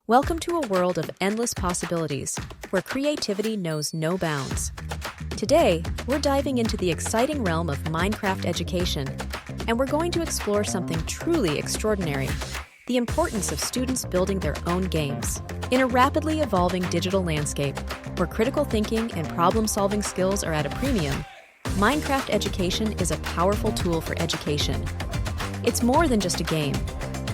Welcome to a world of endless possibilities, where creativity knows no bounds. Today, we're diving into the exciting realm of Minecraft education, and we're going to explore something truly extraordinary: the importance of students building their own games. In a rapidly evolving digital landscape, where critical thinking and problem-solving skills are at a premium, Minecraft education is a powerful tool for education. It's more than just a game.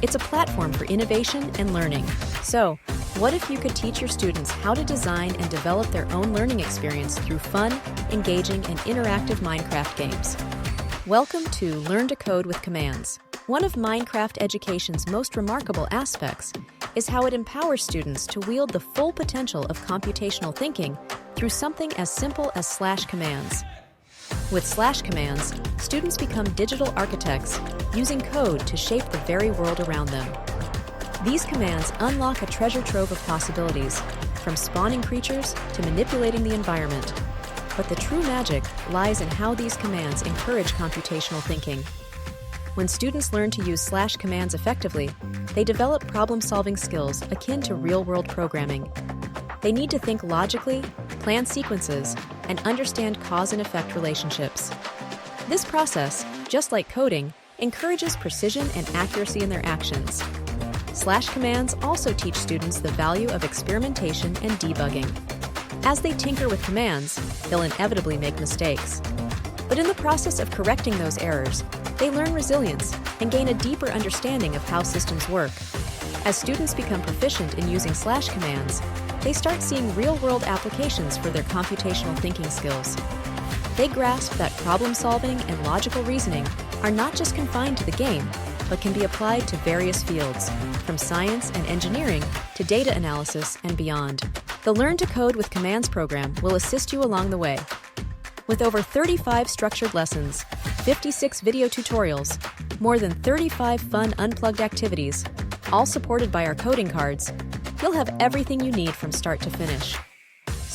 It's a platform for innovation and learning. So, what if you could teach your students how to design and develop their own learning experience through fun, engaging, and interactive Minecraft games? Welcome to Learn to Code with Commands. One of Minecraft education's most remarkable aspects is how it empowers students to wield the full potential of computational thinking through something as simple as slash commands. With slash commands, students become digital architects, using code to shape the very world around them. These commands unlock a treasure trove of possibilities, from spawning creatures to manipulating the environment. But the true magic lies in how these commands encourage computational thinking. When students learn to use slash commands effectively, they develop problem-solving skills akin to real-world programming. They need to think logically, plan sequences, and understand cause and effect relationships. This process, just like coding, encourages precision and accuracy in their actions. Slash commands also teach students the value of experimentation and debugging. As they tinker with commands, they'll inevitably make mistakes. But in the process of correcting those errors, they learn resilience and gain a deeper understanding of how systems work. As students become proficient in using slash commands, they start seeing real-world applications for their computational thinking skills. They grasp that problem-solving and logical reasoning are not just confined to the game, but can be applied to various fields, from science and engineering to data analysis and beyond. The Learn to Code with Commands program will assist you along the way. With over 35 structured lessons, 56 video tutorials, more than 35 fun unplugged activities, all supported by our coding cards, you'll have everything you need from start to finish.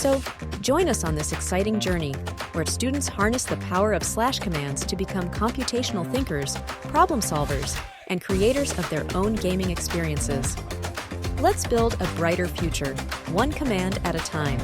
So, join us on this exciting journey, where students harness the power of slash commands to become computational thinkers, problem solvers, and creators of their own gaming experiences. Let's build a brighter future, one command at a time.